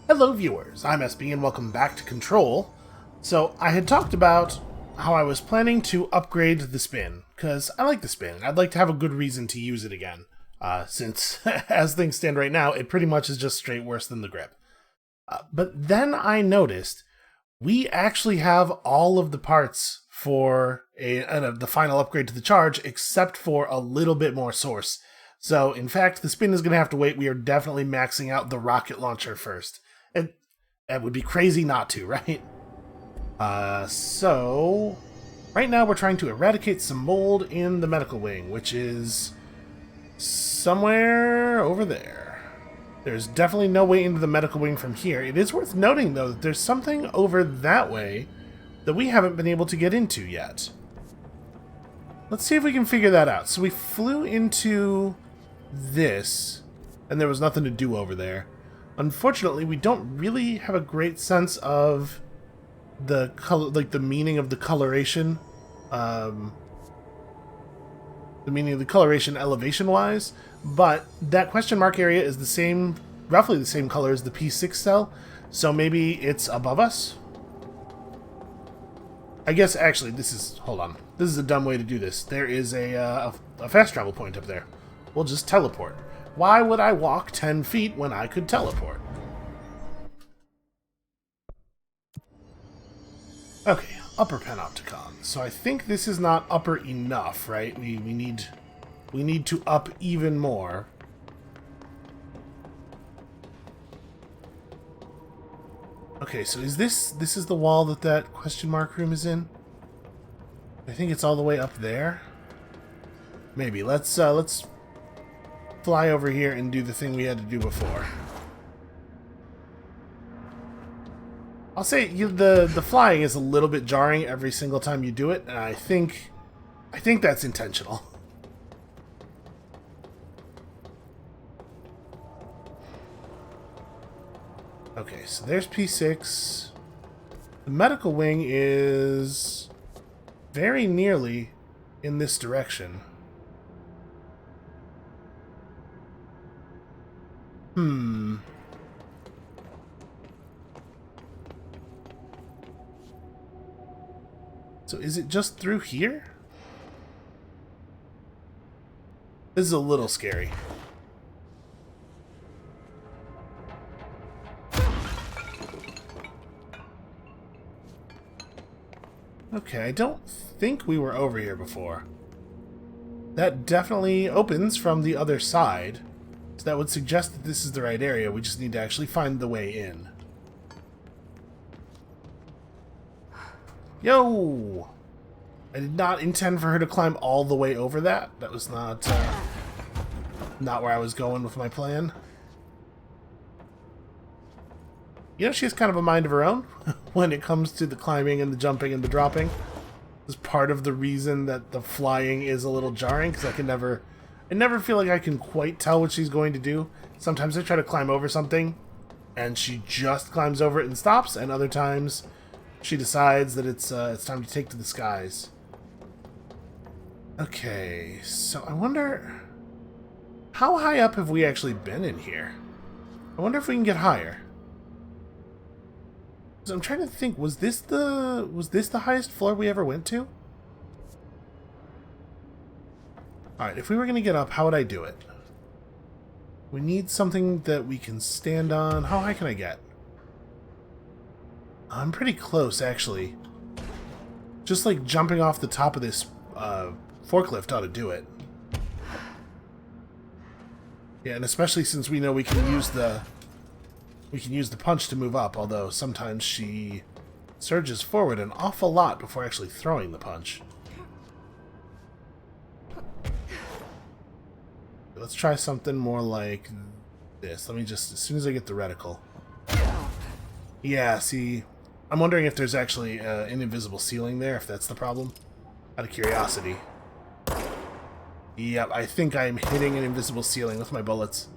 Hello viewers, I'm SB and welcome back to Control. So I had talked about how I was planning to upgrade the spin, because I like the spin. I'd like to have a good reason to use it again, since as things stand right now, it pretty much is just straight worse than the grip. But then I noticed we actually have all of the parts for the final upgrade to the charge, except for a little bit more source. So, in fact, the spin is going to have to wait. We are definitely maxing out the rocket launcher first. And that would be crazy not to, right? So right now we're trying to eradicate some mold in the medical wing, which is somewhere over there. There's definitely no way into the medical wing from here. It is worth noting, though, that there's something over that way that we haven't been able to get into yet. Let's see if we can figure that out. So we flew into this, and there was nothing to do over there. Unfortunately, we don't really have a great sense of the color, like the meaning of the coloration, elevation-wise. But that question mark area is the same, roughly the same color as the P6 cell, so maybe it's above us. I guess actually hold on. This is a dumb way to do this. There is a fast travel point up there. We'll just teleport. Why would I walk 10 feet when I could teleport? Okay, upper Panopticon. So I think this is not upper enough, right? We need to up even more. Okay, so is this is the wall that question mark room is in? I think it's all the way up there. Maybe let's fly over here and do the thing we had to do before. I'll say the flying is a little bit jarring every single time you do it, and I think that's intentional. Okay, so there's P6. The medical wing is very nearly in this direction. So is it just through here? This is a little scary. Okay, I don't think we were over here before. That definitely opens from the other side. So that would suggest that this is the right area. We just need to actually find the way in. Yo! I did not intend for her to climb all the way over that. That was not where I was going with my plan. You know, she has kind of a mind of her own when it comes to the climbing and the jumping and the dropping. It's part of the reason that the flying is a little jarring, because I never feel like I can quite tell what she's going to do. Sometimes I try to climb over something, and she just climbs over it and stops, and other times she decides that it's time to take to the skies. Okay, so I wonder, how high up have we actually been in here? I wonder if we can get higher. So I'm trying to think, was this the highest floor we ever went to? Alright, if we were going to get up, how would I do it? We need something that we can stand on. How high can I get? I'm pretty close, actually. Just like jumping off the top of this forklift ought to do it. Yeah, and especially since we know we can use the punch to move up, although sometimes she surges forward an awful lot before actually throwing the punch. Let's try something more like this. Let me just, as soon as I get the reticle. Yeah, see, I'm wondering if there's actually an invisible ceiling there, if that's the problem. Out of curiosity. Yep, I think I'm hitting an invisible ceiling with my bullets.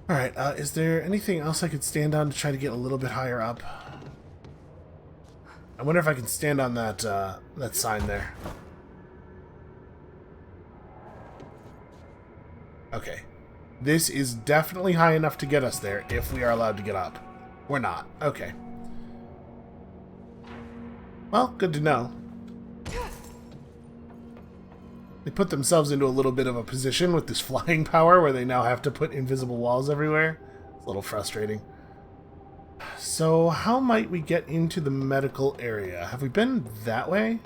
Alright, is there anything else I could stand on to try to get a little bit higher up? I wonder if I can stand on that sign there. Okay. This is definitely high enough to get us there if we are allowed to get up. We're not. Okay. Well, good to know. They put themselves into a little bit of a position with this flying power where they now have to put invisible walls everywhere. It's a little frustrating. So, how might we get into the medical area? Have we been that way?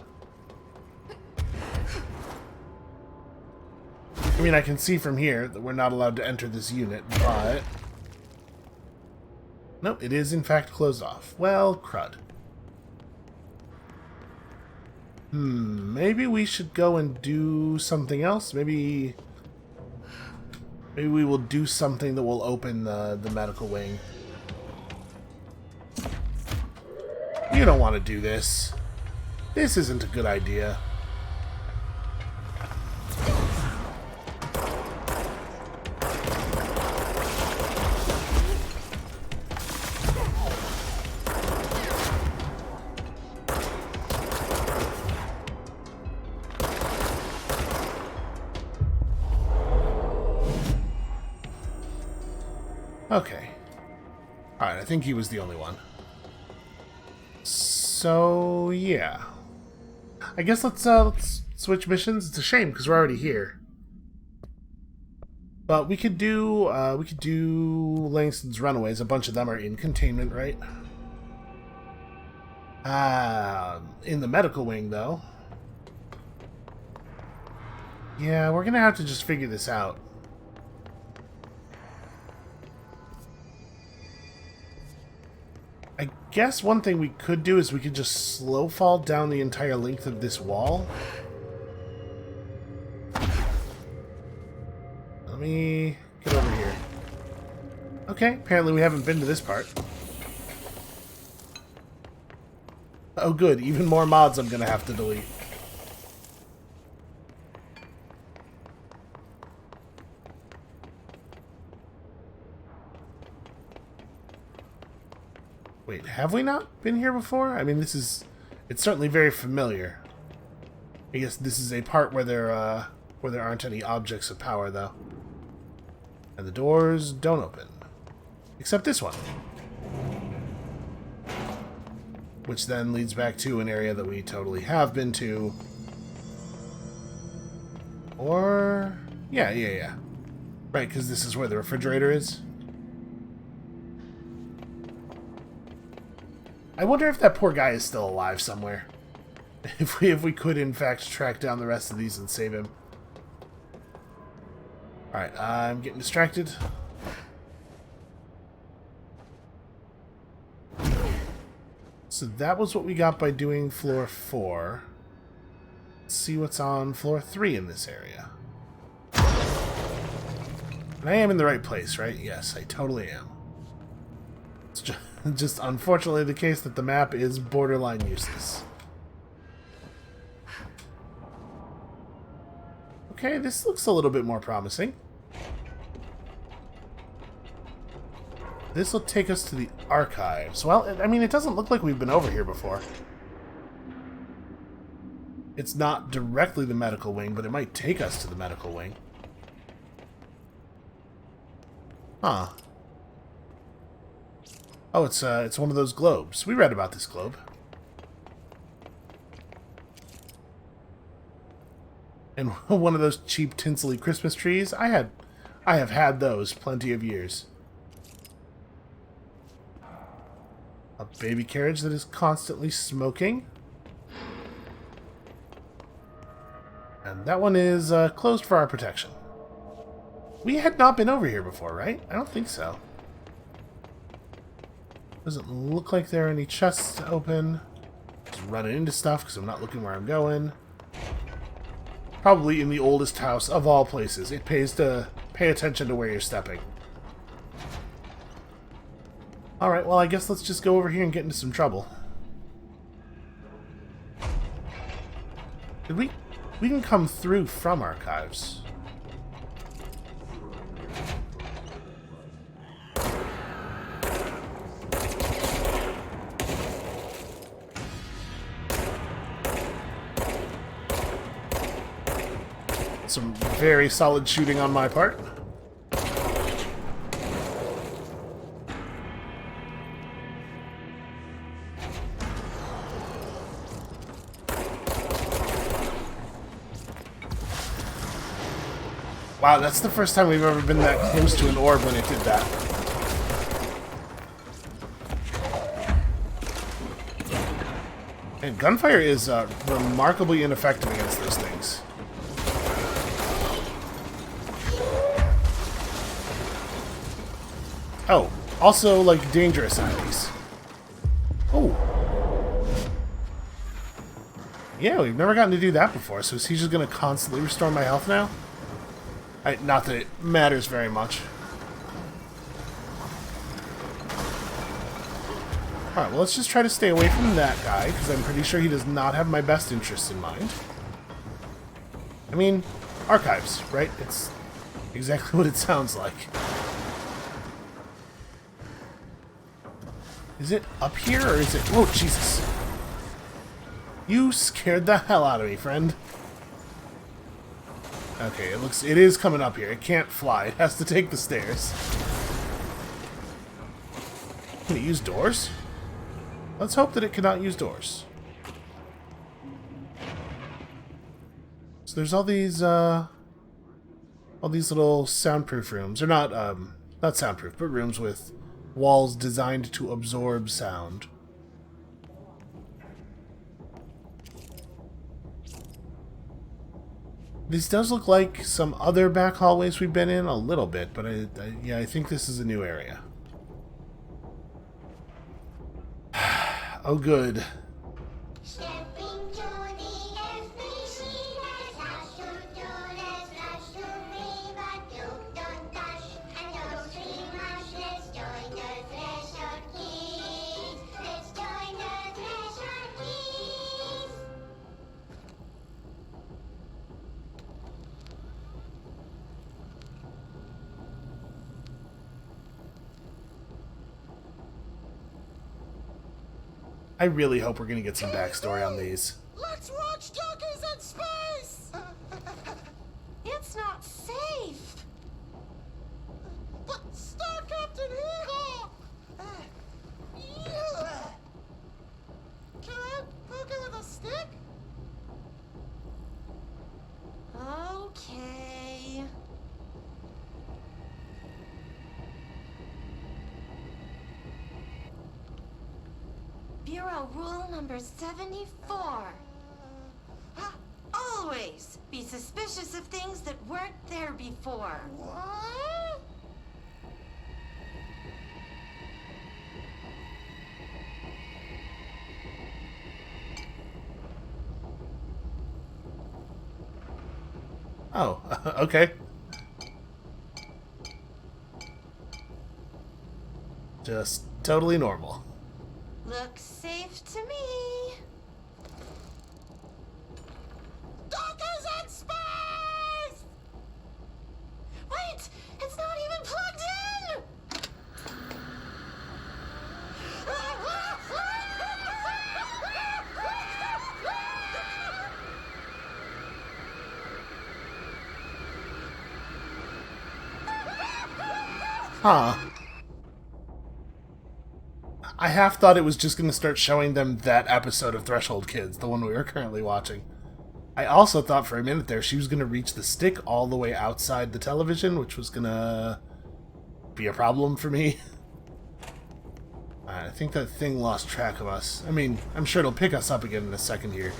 I mean, I can see from here that we're not allowed to enter this unit, but... Nope, it is in fact closed off. Well, crud. Maybe we should go and do something else. Maybe we will do something that will open the medical wing. You don't want to do this. This isn't a good idea. Okay. Alright, I think he was the only one. So, yeah. I guess let's switch missions. It's a shame, because we're already here. But we could do Langston's Runaways. A bunch of them are in containment, right? In the medical wing, though. Yeah, we're gonna have to just figure this out. I guess one thing we could do is we could just slow fall down the entire length of this wall. Let me get over here. Okay, apparently we haven't been to this part. Oh good, even more mods I'm gonna have to delete. Wait, have we not been here before? I mean, it's certainly very familiar. I guess this is a part where there aren't any objects of power, though. And the doors don't open. Except this one. Which then leads back to an area that we totally have been to. Or... yeah. Right, because this is where the refrigerator is. I wonder if that poor guy is still alive somewhere. If we could, in fact, track down the rest of these and save him. Alright, I'm getting distracted. So that was what we got by doing floor 4. Let's see what's on floor 3 in this area. And I am in the right place, right? Yes, I totally am. It's just unfortunately the case that the map is borderline useless. Okay, this looks a little bit more promising. This will take us to the archives. Well, I mean, it doesn't look like we've been over here before. It's not directly the medical wing, but it might take us to the medical wing. Huh. Oh, it's one of those globes. We read about this globe. And one of those cheap tinsely Christmas trees. I have had those plenty of years. A baby carriage that is constantly smoking. And that one is closed for our protection. We had not been over here before, right? I don't think so. Doesn't look like there are any chests to open. Just running into stuff because I'm not looking where I'm going. Probably in the oldest house of all places. It pays to pay attention to where you're stepping. Alright, well I guess let's just go over here and get into some trouble. Did we can come through from archives. Some very solid shooting on my part. Wow, that's the first time we've ever been that close to an orb when it did that. And gunfire is remarkably ineffective against those things. Oh, also, like, dangerous enemies. Oh. Yeah, we've never gotten to do that before, so is he just going to constantly restore my health now? Not that it matters very much. Alright, well, let's just try to stay away from that guy, because I'm pretty sure he does not have my best interests in mind. I mean, archives, right? It's exactly what it sounds like. Is it up here, or is it... Oh, Jesus. You scared the hell out of me, friend. Okay, it is coming up here. It can't fly. It has to take the stairs. Can it use doors? Let's hope that it cannot use doors. So there's all these little soundproof rooms. Or not soundproof, but rooms with walls designed to absorb sound. This does look like some other back hallways we've been in a little bit, but yeah, I think this is a new area. Oh, good. I really hope we're going to get some backstory on these. Let's watch donkeys in space! It's not safe! But Star Captain Hee-Haw! Can I poke it with a stick? Okay. Bureau rule number 74. Always be suspicious of things that weren't there before. What? Oh, okay. Just totally normal. Looks safe to me. Donkeys in space! Wait! It's not even plugged in! Huh. I half thought it was just going to start showing them that episode of Threshold Kids, the one we were currently watching. I also thought for a minute there she was going to reach the stick all the way outside the television, which was going to be a problem for me. I think that thing lost track of us. I mean, I'm sure it'll pick us up again in a second here.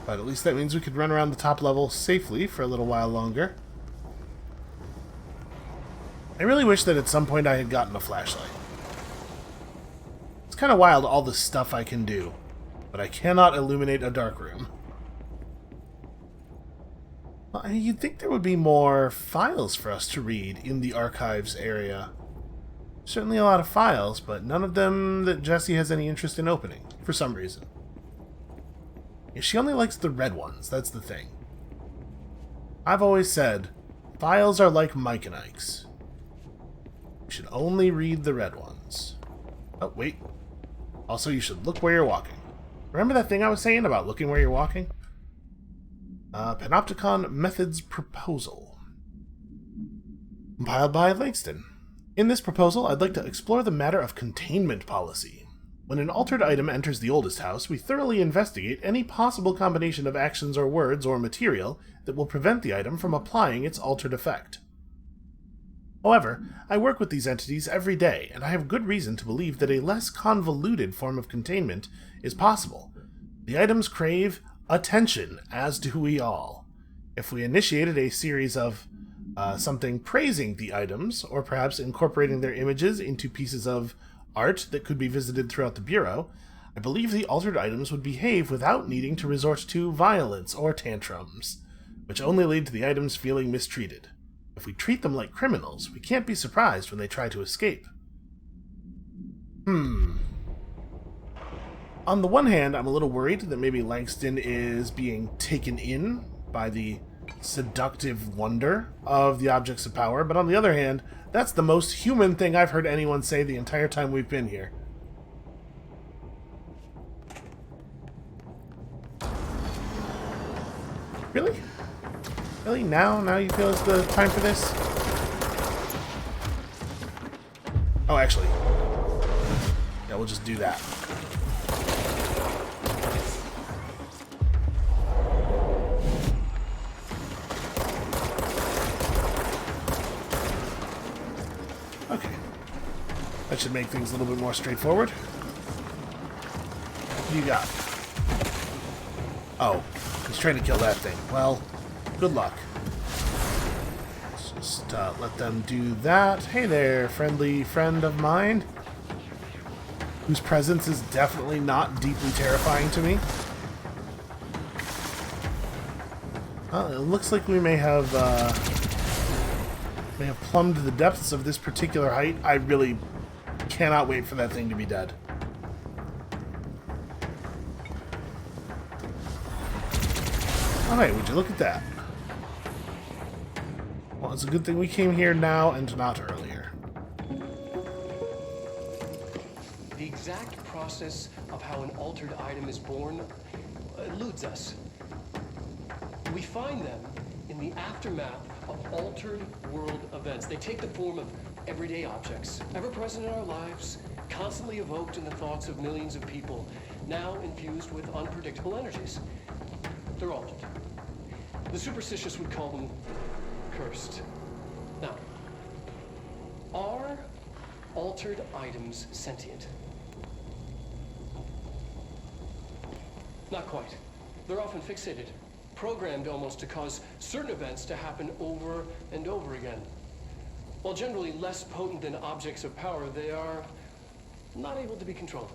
But at least that means we could run around the top level safely for a little while longer. I really wish that at some point I had gotten a flashlight. It's kind of wild all the stuff I can do, but I cannot illuminate a dark room. Well, I mean, you'd think there would be more files for us to read in the archives area. Certainly a lot of files, but none of them that Jessie has any interest in opening, for some reason. Yeah, she only likes the red ones, that's the thing. I've always said, files are like Mike and Ike's. You should only read the red ones. Oh, wait. Also, you should look where you're walking. Remember that thing I was saying about looking where you're walking? Panopticon Methods Proposal. Compiled by Langston. In this proposal, I'd like to explore the matter of containment policy. When an altered item enters the oldest house, we thoroughly investigate any possible combination of actions or words or material that will prevent the item from applying its altered effect. However, I work with these entities every day, and I have good reason to believe that a less convoluted form of containment is possible. The items crave attention, as do we all. If we initiated a series of something praising the items, or perhaps incorporating their images into pieces of art that could be visited throughout the Bureau, I believe the altered items would behave without needing to resort to violence or tantrums, which only lead to the items feeling mistreated. If we treat them like criminals, we can't be surprised when they try to escape. On the one hand, I'm a little worried that maybe Langston is being taken in by the seductive wonder of the objects of power, but on the other hand, that's the most human thing I've heard anyone say the entire time we've been here. Really? Really? Now you feel it's the time for this? Oh, actually. Yeah, we'll just do that. Okay. That should make things a little bit more straightforward. What do you got? Oh, he's trying to kill that thing. Well, good luck. Let's just let them do that. Hey there, friendly friend of mine, whose presence is definitely not deeply terrifying to me. Well, it looks like we may have plumbed the depths of this particular height. I really cannot wait for that thing to be dead. Alright, would you look at that? Well, it's a good thing we came here now and not earlier. The exact process of how an altered item is born eludes us. We find them in the aftermath of altered world events. They take the form of everyday objects, ever present in our lives, constantly evoked in the thoughts of millions of people, now infused with unpredictable energies. They're altered. The superstitious would call them cursed. Now, are altered items sentient? Not quite. They're often fixated, programmed almost to cause certain events to happen over and over again. While generally less potent than objects of power, they are not able to be controlled.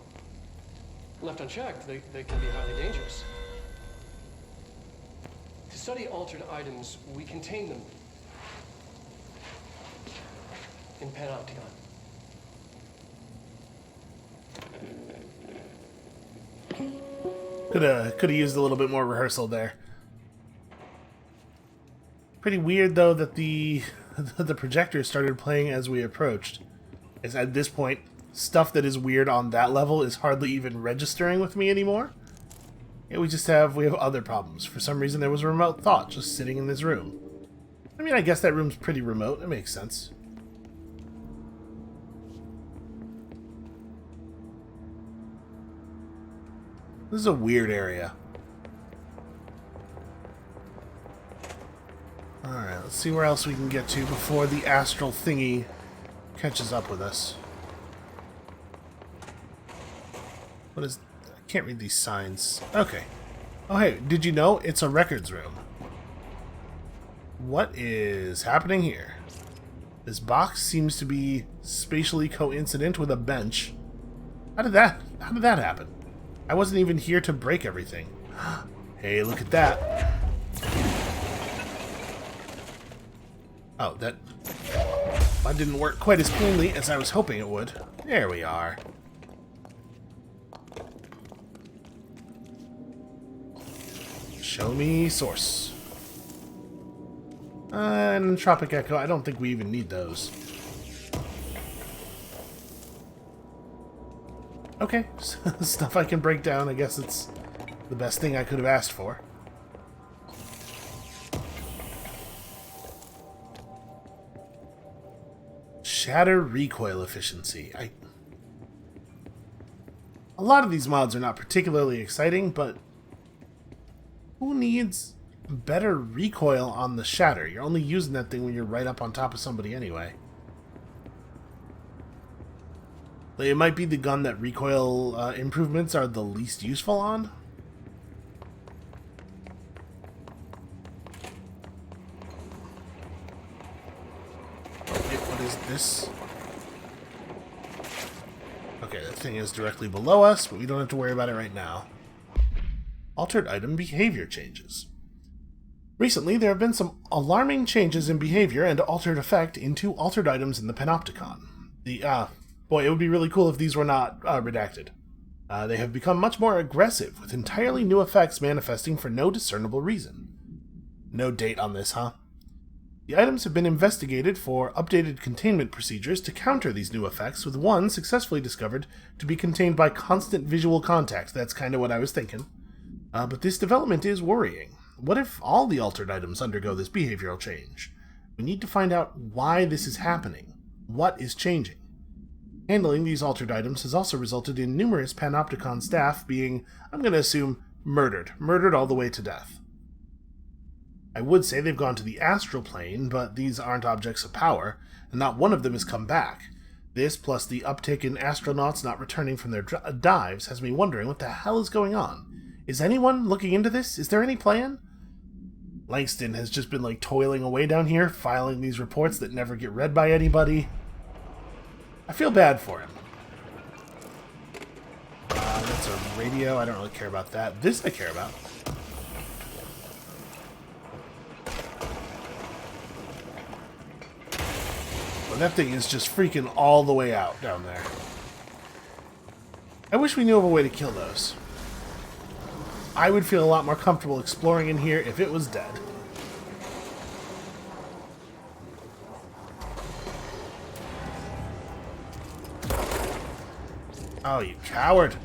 Left unchecked, they can be highly dangerous. To study altered items, we contain them in Panopticon. Could have used a little bit more rehearsal there. Pretty weird though that the projector started playing as we approached. As at this point, stuff that is weird on that level is hardly even registering with me anymore. Yeah, we have other problems. For some reason there was a remote thought just sitting in this room. I mean, I guess that room's pretty remote. It makes sense. This is a weird area. Alright, let's see where else we can get to before the astral thingy catches up with us. What is... I can't read these signs. Okay. Oh hey, did you know it's a records room? What is happening here? This box seems to be spatially coincident with a bench. How did that happen? I wasn't even here to break everything. Hey, look at that. Oh, that didn't work quite as cleanly as I was hoping it would. There we are. Show me source. And Tropic Echo, I don't think we even need those. Okay, stuff I can break down. I guess it's the best thing I could have asked for. Shatter recoil efficiency. A lot of these mods are not particularly exciting, but who needs better recoil on the shatter? You're only using that thing when you're right up on top of somebody anyway. Like, it might be the gun that recoil improvements are the least useful on. Oh, wait, what is this? Okay, that thing is directly below us, but we don't have to worry about it right now. Altered item behavior changes. Recently, there have been some alarming changes in behavior and altered effect into altered items in the Panopticon. Boy, it would be really cool if these were not redacted. They have become much more aggressive, with entirely new effects manifesting for no discernible reason. No date on this, huh? The items have been investigated for updated containment procedures to counter these new effects, with one successfully discovered to be contained by constant visual contact. That's kind of what I was thinking. But this development is worrying. What if all the altered items undergo this behavioral change? We need to find out why this is happening. What is changing? Handling these altered items has also resulted in numerous Panopticon staff being, I'm going to assume, murdered. Murdered all the way to death. I would say they've gone to the astral plane, but these aren't objects of power, and not one of them has come back. This, plus the uptick in astronauts not returning from their dives, has me wondering what the hell is going on. Is anyone looking into this? Is there any plan? Langston has just been, toiling away down here, filing these reports that never get read by anybody. I feel bad for him. That's a radio. I don't really care about that. This I care about. Well, that thing is just freaking all the way out down there. I wish we knew of a way to kill those. I would feel a lot more comfortable exploring in here if it was dead. Oh, you coward!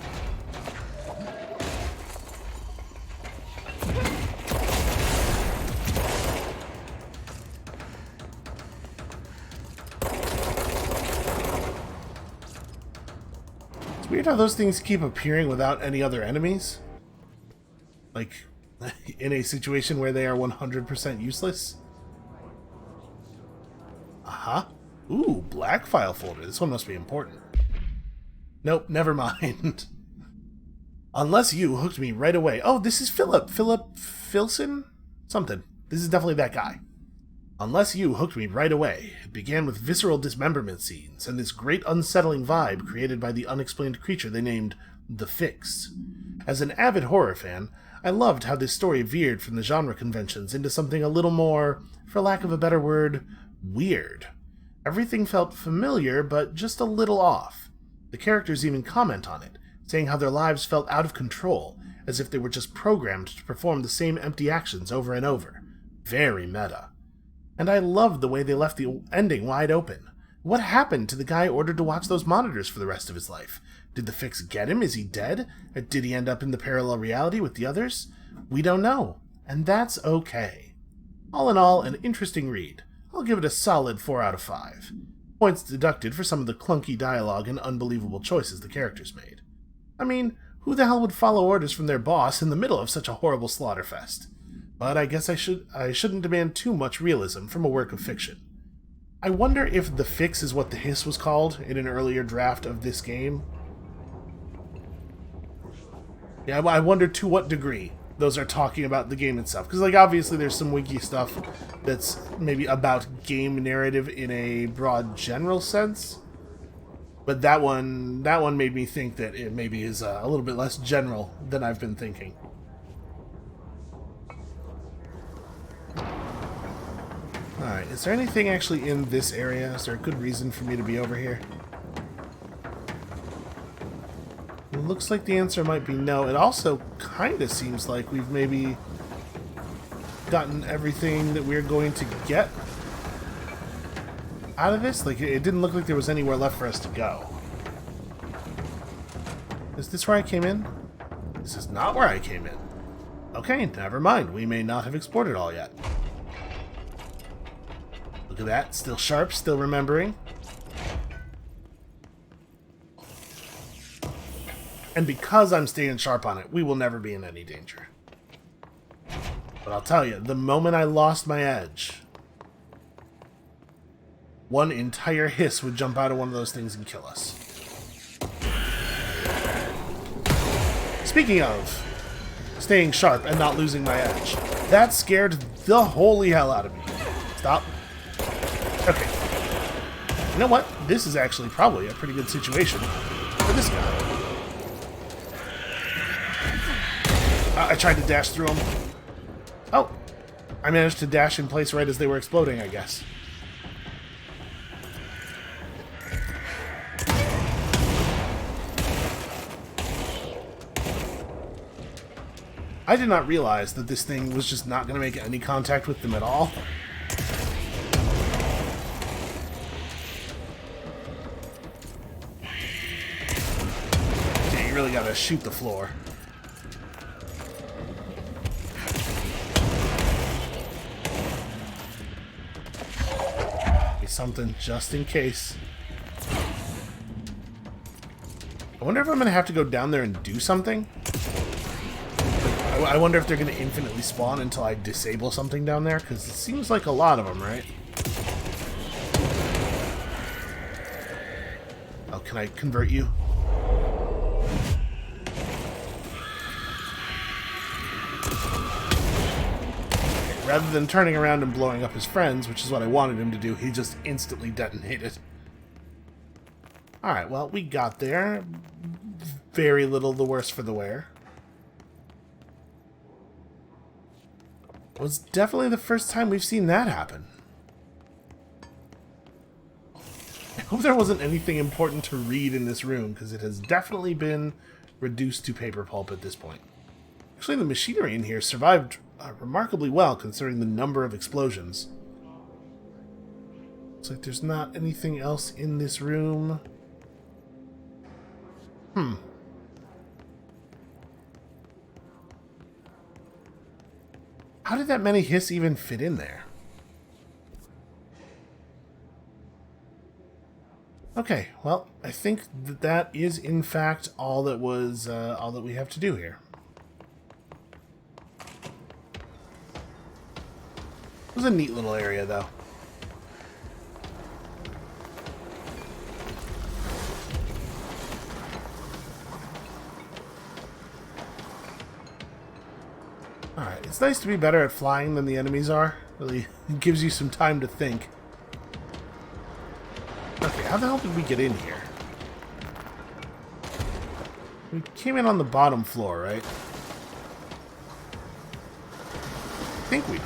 It's weird how those things keep appearing without any other enemies. Like, in a situation where they are 100% useless. Uh-huh. Ooh, black file folder. This one must be important. Nope, never mind. Unless you hooked me right away. Oh, this is Philip. Philip Filson? Something. This is definitely that guy. Unless you hooked me right away. It began with visceral dismemberment scenes, and this great unsettling vibe created by the unexplained creature they named The Fix. As an avid horror fan, I loved how this story veered from the genre conventions into something a little more, for lack of a better word, weird. Everything felt familiar, but just a little off. The characters even comment on it, saying how their lives felt out of control, as if they were just programmed to perform the same empty actions over and over. Very meta. And I loved the way they left the ending wide open. What happened to the guy ordered to watch those monitors for the rest of his life? Did the Fix get him? Is he dead? Did he end up in the parallel reality with the others? We don't know, and that's okay. All in all, an interesting read. I'll give it a solid 4 out of 5. Points deducted for some of the clunky dialogue and unbelievable choices the characters made. I mean, who the hell would follow orders from their boss in the middle of such a horrible slaughterfest? But I guess I shouldn't demand too much realism from a work of fiction. I wonder if The Fix is what the hiss was called in an earlier draft of this game. Yeah, I wonder to what degree those are talking about the game itself. Because, obviously there's some wiki stuff that's maybe about game narrative in a broad general sense. But that one made me think that it maybe is a little bit less general than I've been thinking. Alright, is there anything actually in this area? Is there a good reason for me to be over here? It looks like the answer might be no. It also kind of seems like we've maybe gotten everything that we're going to get out of this. It didn't look like there was anywhere left for us to go. Is this where I came in? This is not where I came in. Okay, never mind. We may not have explored it all yet. Look at that. Still sharp, still remembering. And because I'm staying sharp on it, we will never be in any danger. But I'll tell you, the moment I lost my edge, one entire hiss would jump out of one of those things and kill us. Speaking of staying sharp and not losing my edge, that scared the holy hell out of me. Stop. Okay. You know what? This is actually probably a pretty good situation for this guy. I tried to dash through them. Oh. I managed to dash in place right as they were exploding, I guess. I did not realize that this thing was just not going to make any contact with them at all. Yeah, you really got to shoot the floor. Maybe something just in case. I wonder if I'm going to have to go down there and do something. I wonder if they're going to infinitely spawn until I disable something down there, because it seems like a lot of them, right? Oh, can I convert you? Okay, rather than turning around and blowing up his friends, which is what I wanted him to do, he just instantly detonated. Alright, well, we got there. Very little the worse for the wear. It was definitely the first time we've seen that happen. I hope there wasn't anything important to read in this room, because it has definitely been reduced to paper pulp at this point. Actually, the machinery in here survived remarkably well, considering the number of explosions. Looks like there's not anything else in this room. How did that many hiss even fit in there? Okay, well, I think that that is in fact all that was all that we have to do here. It was a neat little area, though. Alright, it's nice to be better at flying than the enemies are. Really gives you some time to think. Okay, how the hell did we get in here? We came in on the bottom floor, right? I think we did.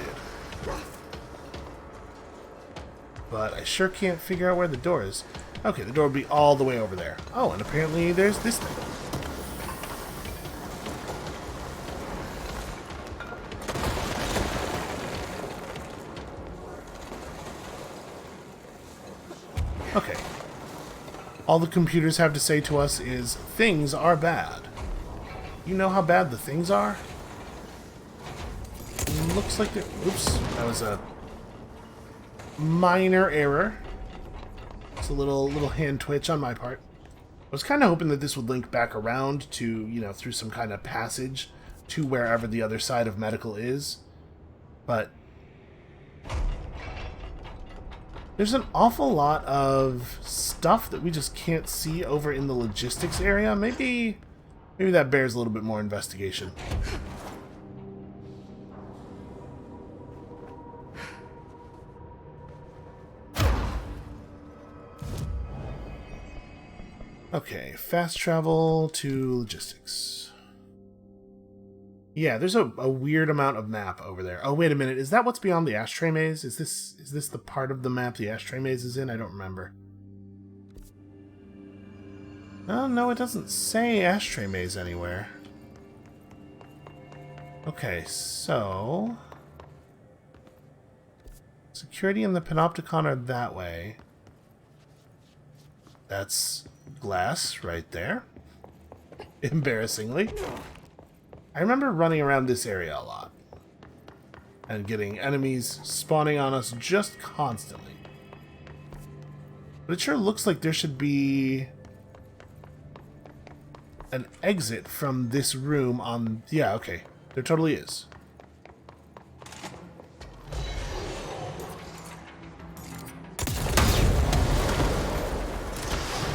But I sure can't figure out where the door is. Okay, the door would be all the way over there. Oh, and apparently there's this thing. Okay. All the computers have to say to us is, things are bad. You know how bad the things are? Looks like oops, that was a minor error. It's a little hand twitch on my part. I was kind of hoping that this would link back around to, you know, through some kind of passage to wherever the other side of medical is. But there's an awful lot of stuff that we just can't see over in the logistics area. Maybe that bears a little bit more investigation. Okay, fast travel to logistics. Yeah, there's a weird amount of map over there. Oh, wait a minute. Is that what's beyond the ashtray maze? Is this the part of the map the ashtray maze is in? I don't remember. Oh, no, it doesn't say ashtray maze anywhere. Okay, so security and the Panopticon are that way. That's glass right there. Embarrassingly. I remember running around this area a lot and getting enemies spawning on us just constantly. But it sure looks like there should be an exit from this room on... Yeah, okay. There totally is.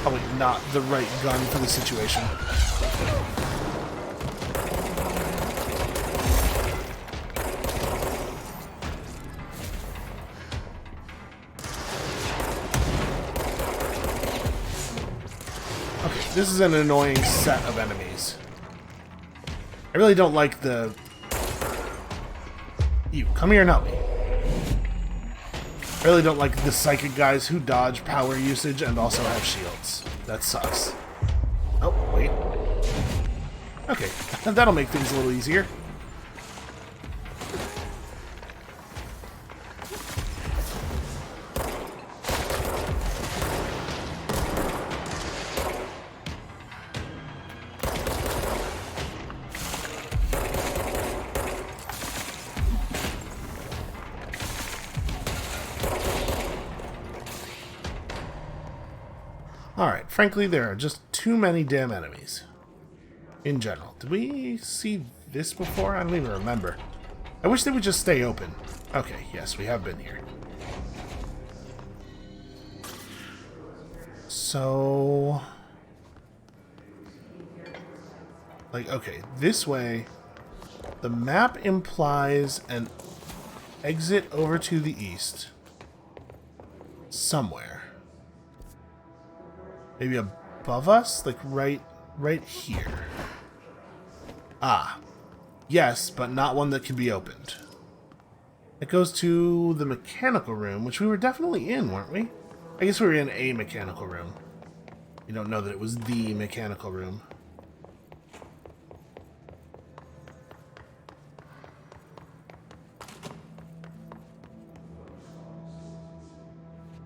Probably not the right gun for the situation. Okay, this is an annoying set of enemies. I really don't like the... You, come here and help me. I really don't like the psychic guys who dodge power usage and also have shields. That sucks. Oh, wait. Okay, that'll make things a little easier. Alright, frankly, there are just too many damn enemies. In general. Did we see this before? I don't even remember. I wish they would just stay open. Okay, yes, we have been here. So... Like, okay, this way, the map implies an exit over to the east. Somewhere. Maybe above us? Like right here. Ah. Yes, but not one that can be opened. It goes to the mechanical room, which we were definitely in, weren't we? I guess we were in a mechanical room. You don't know that it was the mechanical room.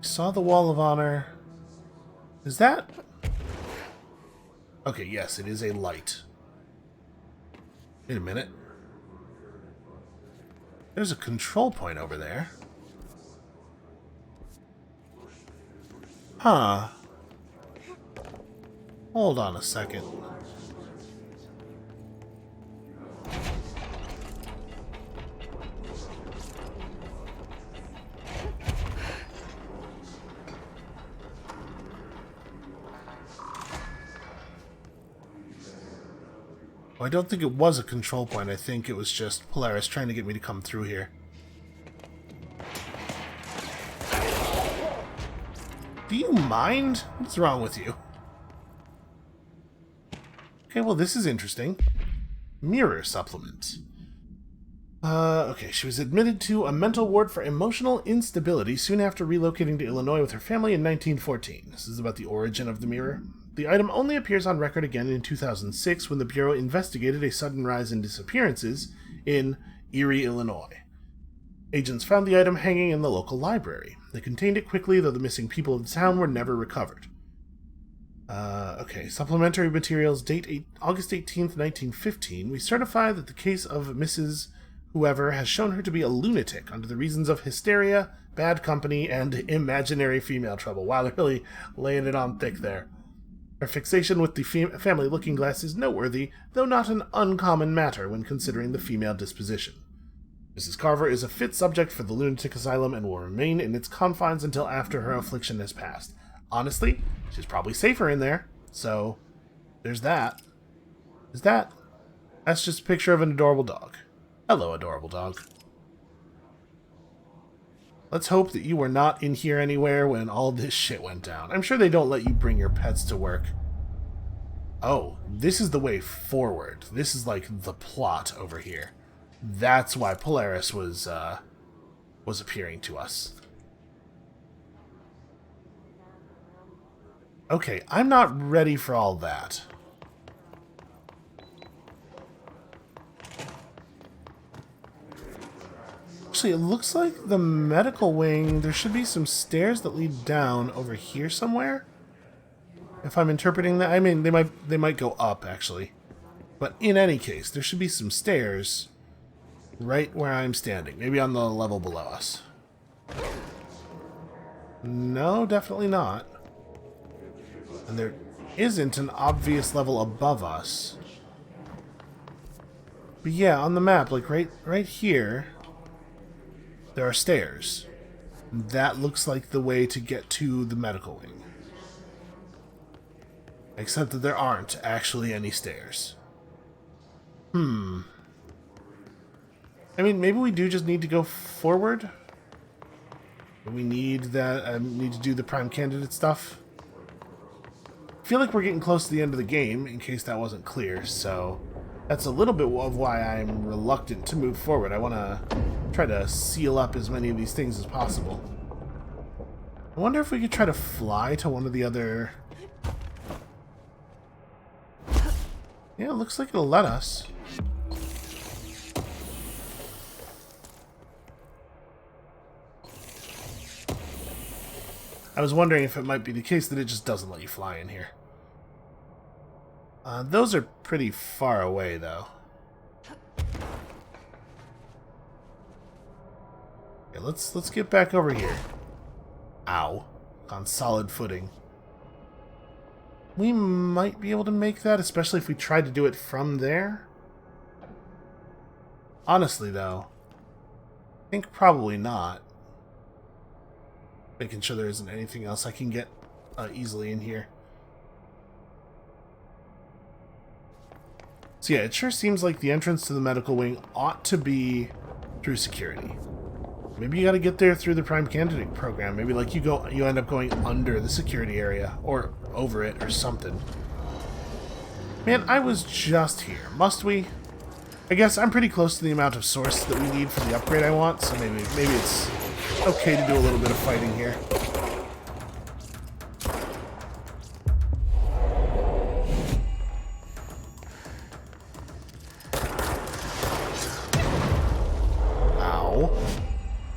Saw the Wall of Honor. Is that... Okay, yes, it is a light. Wait a minute. There's a control point over there. Huh. Hold on a second. Well, I don't think it was a control point. I think it was just Polaris trying to get me to come through here. Do you mind? What's wrong with you? Okay, well, this is interesting. Mirror supplement. Okay, she was admitted to a mental ward for emotional instability soon after relocating to Illinois with her family in 1914. This is about the origin of the mirror. The item only appears on record again in 2006 when the Bureau investigated a sudden rise in disappearances in Erie, Illinois. Agents found the item hanging in the local library. They contained it quickly, though the missing people of the town were never recovered. Okay, supplementary materials, date August 18th, 1915. We certify that the case of Mrs. Whoever has shown her to be a lunatic under the reasons of hysteria, bad company, and imaginary female trouble. Wow, they're really laying it on thick there. Her fixation with the family looking glass is noteworthy, though not an uncommon matter when considering the female disposition. Mrs. Carver is a fit subject for the lunatic asylum and will remain in its confines until after her affliction has passed. Honestly, she's probably safer in there, so there's that. Is that? That's just a picture of an adorable dog. Hello, adorable dog. Let's hope that you were not in here anywhere when all this shit went down. I'm sure they don't let you bring your pets to work. Oh, this is the way forward. This is like the plot over here. That's why Polaris was appearing to us. Okay, I'm not ready for all that. Actually, it looks like the medical wing, there should be some stairs that lead down over here somewhere. If I'm interpreting that, I mean, they might go up, actually. But in any case, there should be some stairs right where I'm standing. Maybe on the level below us. No, definitely not. And isn't an obvious level above us. But yeah, on the map, like right here, there are stairs. That looks like the way to get to the medical wing. Except that there aren't actually any stairs. I mean, maybe we do just need to go forward? We need that, need to do the prime candidate stuff. I feel like we're getting close to the end of the game, in case that wasn't clear, so that's a little bit of why I'm reluctant to move forward. I want to try to seal up as many of these things as possible. I wonder if we could try to fly to one of the other... Yeah, it looks like it'll let us. I was wondering if it might be the case that it just doesn't let you fly in here. Those are pretty far away, though. Okay, let's get back over here. Ow. On solid footing. We might be able to make that, especially if we tried to do it from there. Honestly, though, I think probably not. Making sure there isn't anything else I can get easily in here. So yeah, it sure seems like the entrance to the medical wing ought to be through security. Maybe you gotta get there through the prime candidate program. Maybe like you end up going under the security area or over it or something. Man, I was just here. Must we? I guess I'm pretty close to the amount of source that we need for the upgrade I want, so maybe it's okay to do a little bit of fighting here. Ow.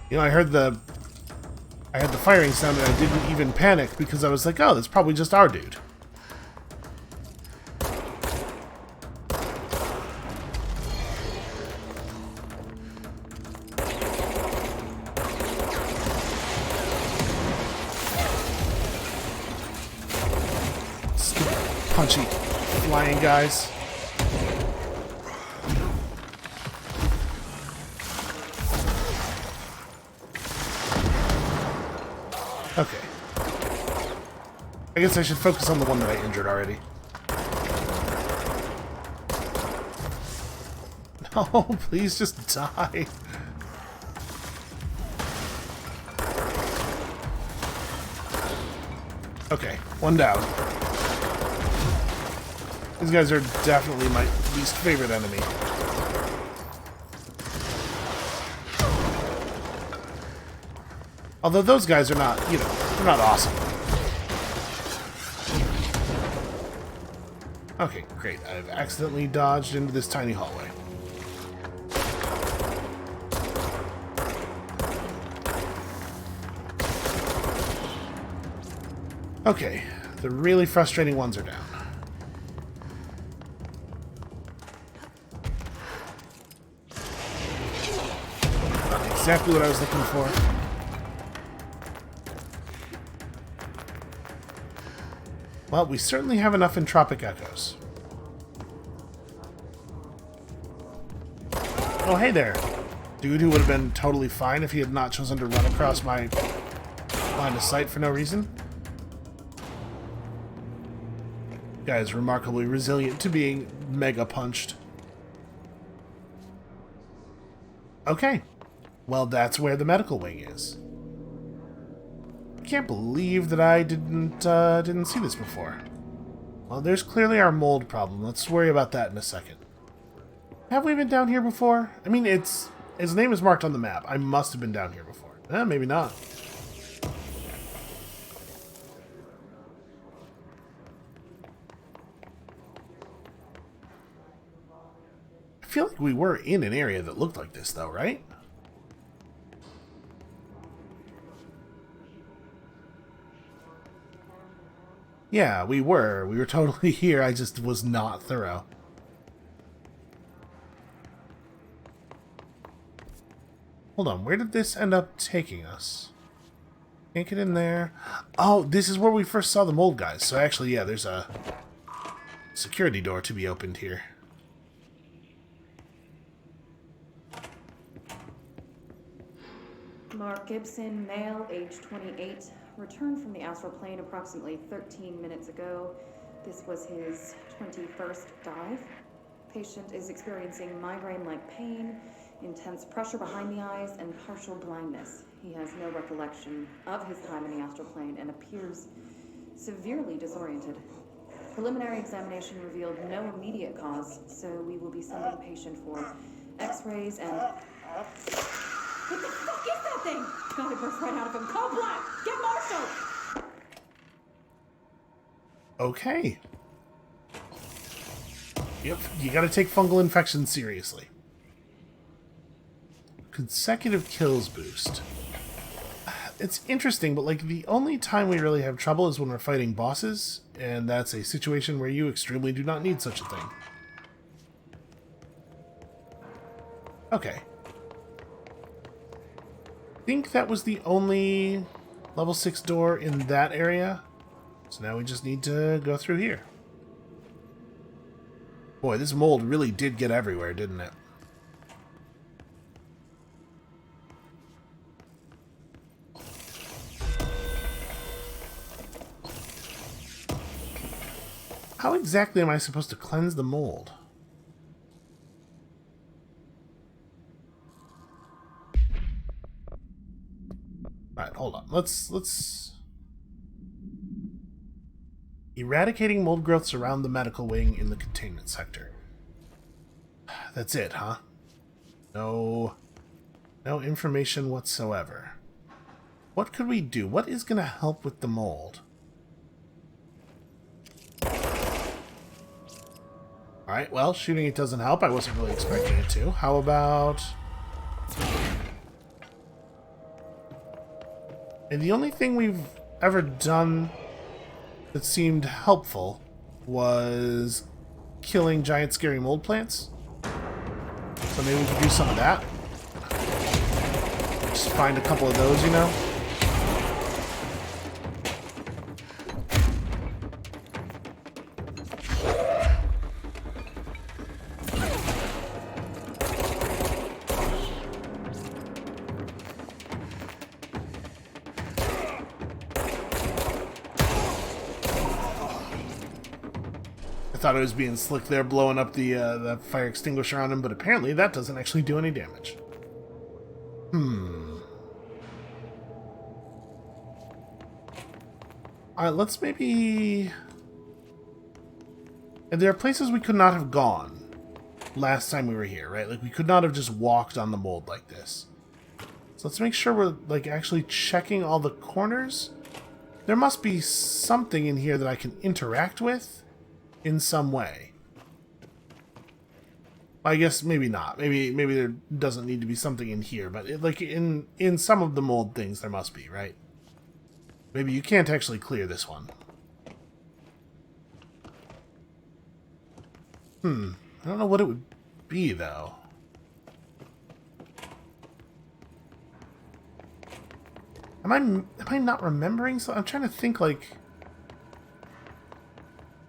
You know, I heard the firing sound and I didn't even panic because I was like, oh, that's probably just our dude. Stupid, punchy, flying guys. Okay. I guess I should focus on the one that I injured already. No, please just die. Okay, one down. These guys are definitely my least favorite enemy. Although those guys are not, you know, they're not awesome. Okay, great. I've accidentally dodged into this tiny hallway. Okay, the really frustrating ones are down. Not exactly what I was looking for. Well, we certainly have enough entropic echoes. Oh, hey there. Dude who would have been totally fine if he had not chosen to run across my line of sight for no reason. Guy is remarkably resilient to being mega punched. Okay. Well, that's where the medical wing is. I can't believe that I didn't see this before. Well, there's clearly our mold problem. Let's worry about that in a second. Have we been down here before? I mean, his name is marked on the map. I must have been down here before. Maybe not. I feel like we were in an area that looked like this, though, right? Yeah, we were. We were totally here. I just was not thorough. Hold on, where did this end up taking us? Can't get in there. Oh, this is where we first saw the mold guys. So actually, yeah, there's a security door to be opened here. Mark Gibson, male, age 28, returned from the astral plane approximately 13 minutes ago. This was his 21st dive. Patient is experiencing migraine-like pain, intense pressure behind the eyes, and partial blindness. He has no recollection of his time in the astral plane and appears severely disoriented. Preliminary examination revealed no immediate cause, so we will be sending patient for x-rays and... What the fuck is that thing? God, it burst right out of him. Call Black! Get Marshall! Okay. Yep, you gotta take fungal infections seriously. Consecutive kills boost. It's interesting, but like the only time we really have trouble is when we're fighting bosses, and that's a situation where you extremely do not need such a thing. Okay. I think that was the only level 6 door in that area. So now we just need to go through here. Boy, this mold really did get everywhere, didn't it? How exactly am I supposed to cleanse the mold? Alright, hold on. Let's... Eradicating mold growths around the medical wing in the containment sector. That's it, huh? No information whatsoever. What could we do? What is going to help with the mold? Alright, well, shooting it doesn't help. I wasn't really expecting it to. How about... And the only thing we've ever done that seemed helpful was killing giant scary mold plants. So maybe we could do some of that. Just find a couple of those, you know? I thought I was being slick there, blowing up the fire extinguisher on him, but apparently that doesn't actually do any damage. Alright, let's maybe... And there are places we could not have gone last time we were here, right? Like, we could not have just walked on the mold like this. So let's make sure we're, like, actually checking all the corners. There must be something in here that I can interact with in some way. I guess maybe not. Maybe there doesn't need to be something in here, but like in some of the mold things there must be, right? Maybe you can't actually clear this one. I don't know what it would be though. Am I not remembering? So I'm trying to think, like,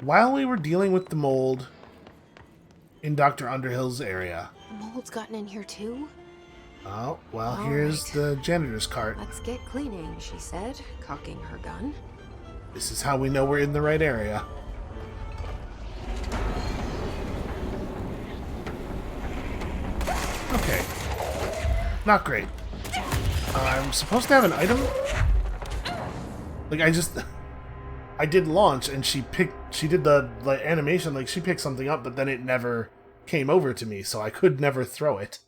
while we were dealing with the mold in Dr. Underhill's area. The mold's gotten in here too? Oh, well, All here's right. the janitor's cart. Let's get cleaning, she said, cocking her gun. This is how we know we're in the right area. Okay. Not great. I'm supposed to have an item? Like, I did launch, and she did the animation, like, she picked something up, but then it never came over to me, so I could never throw it.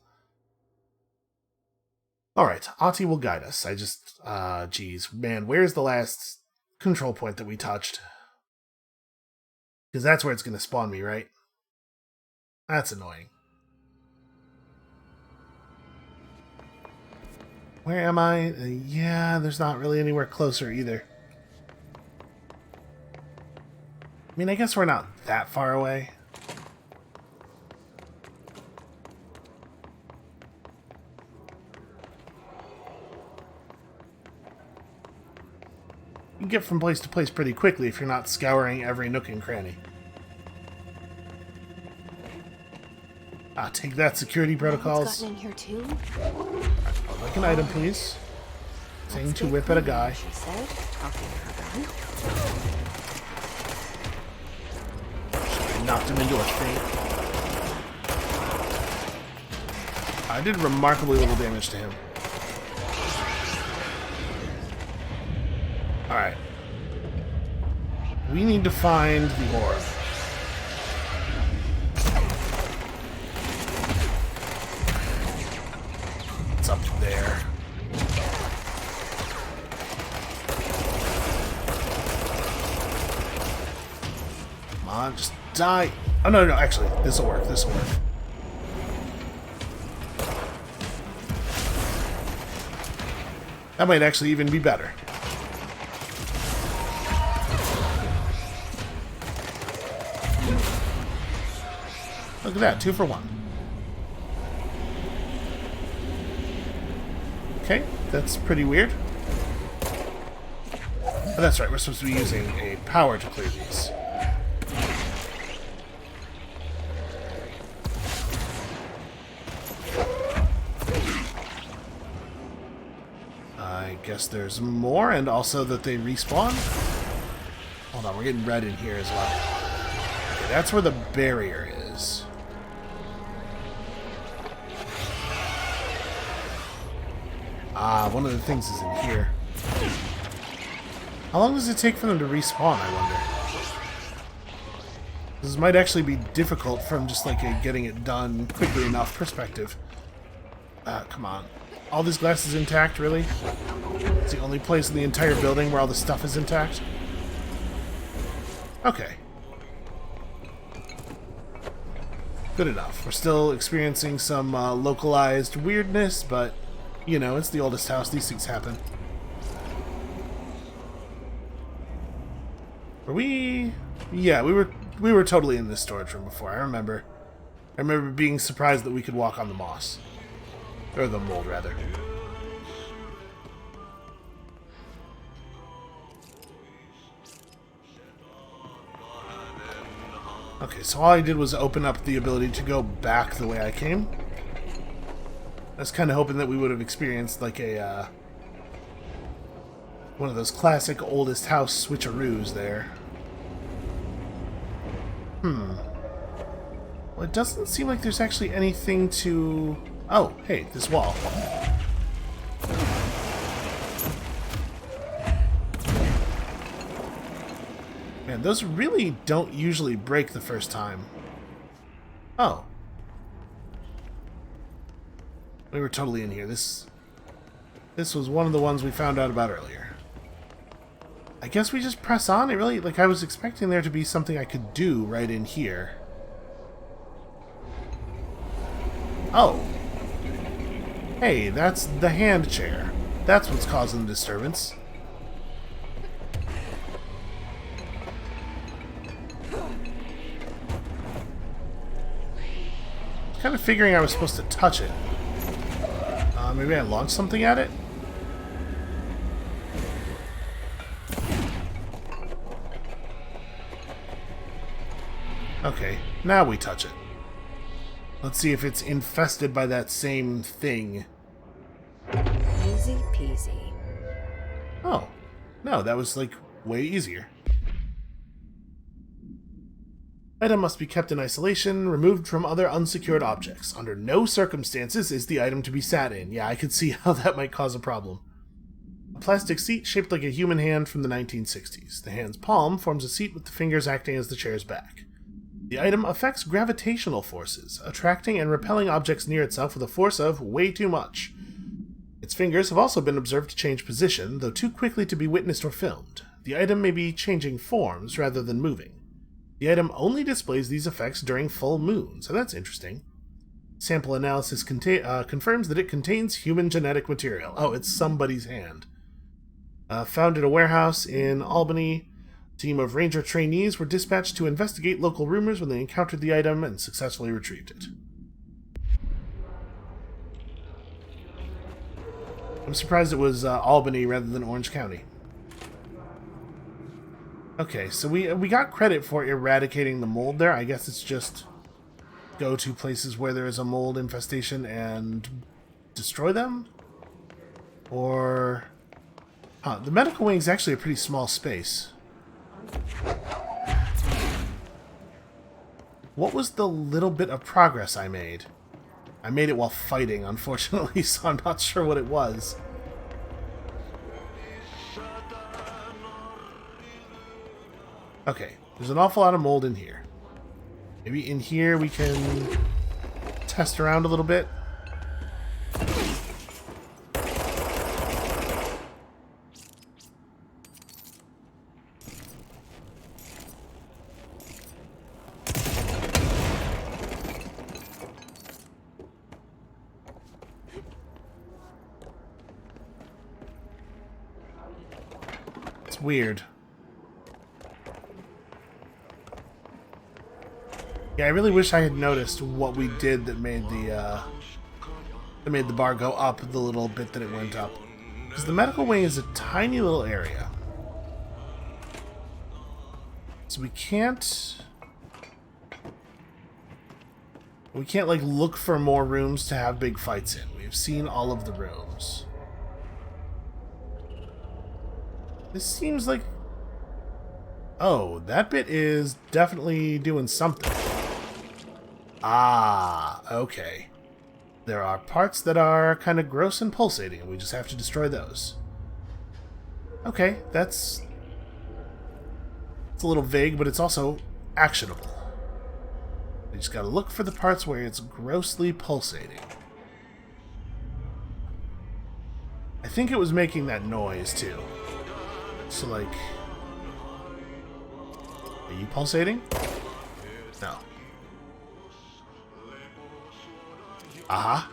Alright, Ahti will guide us. Geez, man, where's the last control point that we touched? Because that's where it's going to spawn me, right? That's annoying. Where am I? Yeah, there's not really anywhere closer either. I mean, I guess we're not that far away. can get from place to place pretty quickly if you're not scouring every nook and cranny. Ah, take that, security protocols. Gotten in here too? I'd like an item, please. Saying to whip at a guy. She said, talking her gun. I knocked him into a faint. I did remarkably little damage to him. Alright. We need to find the orb. It's up there. Come on, just die. Oh, no, no, actually, this'll work, this'll work. That might actually even be better. Look at that, 2 for 1. Okay, that's pretty weird. Oh, that's right, we're supposed to be using a power to clear these. I guess there's more, and also that they respawn. Hold on, we're getting red in here as well. Okay, that's where the barrier is. Ah, one of the things is in here. How long does it take for them to respawn, I wonder? This might actually be difficult from just like a getting it done quickly enough perspective. Come on. All this glass is intact, really? It's the only place in the entire building where all the stuff is intact? Okay. Good enough. We're still experiencing some localized weirdness, but, you know, it's the oldest house. These things happen. Were we... Yeah, we were totally in this storage room before. I remember being surprised that we could walk on the moss. Or the mold, rather. Okay, so all I did was open up the ability to go back the way I came. I was kind of hoping that we would have experienced like a one of those classic oldest house switcheroos there. Well, it doesn't seem like there's actually anything to... Oh, hey, this wall. Man, those really don't usually break the first time. Oh. We were totally in here. This was one of the ones we found out about earlier. I guess we just press on. It really, like, I was expecting there to be something I could do right in here. Oh. Hey, that's the hand chair. That's what's causing the disturbance. Kind of figuring I was supposed to touch it. Maybe I launched something at it? Okay, now we touch it. Let's see if it's infested by that same thing. Easy peasy. Oh. No, that was, like, way easier. Item must be kept in isolation, removed from other unsecured objects. Under no circumstances is the item to be sat in. Yeah, I could see how that might cause a problem. A plastic seat shaped like a human hand from the 1960s. The hand's palm forms a seat with the fingers acting as the chair's back. The item affects gravitational forces, attracting and repelling objects near itself with a force of way too much. Its fingers have also been observed to change position, though too quickly to be witnessed or filmed. The item may be changing forms rather than moving. The item only displays these effects during full moon, so that's interesting. Sample analysis confirms that it contains human genetic material. Oh, it's somebody's hand. Found in a warehouse in Albany. A team of ranger trainees were dispatched to investigate local rumors when they encountered the item and successfully retrieved it. I'm surprised it was Albany rather than Orange County. Okay, so we got credit for eradicating the mold there. I guess it's just go to places where there is a mold infestation and destroy them? Or... Huh, the medical wing is actually a pretty small space. What was the little bit of progress I made? I made it while fighting, unfortunately, so I'm not sure what it was. Okay, there's an awful lot of mold in here. Maybe in here we can test around a little bit. It's weird. Yeah, I really wish I had noticed what we did that made the bar go up the little bit that it went up. Because the medical wing is a tiny little area. So we can't like look for more rooms to have big fights in. We've seen all of the rooms. This seems like... Oh, that bit is definitely doing something. Ah, okay. There are parts that are kind of gross and pulsating, and we just have to destroy those. Okay, it's a little vague, but it's also actionable. You just gotta look for the parts where it's grossly pulsating. I think it was making that noise, too. So, like... Are you pulsating? No. Uh-huh.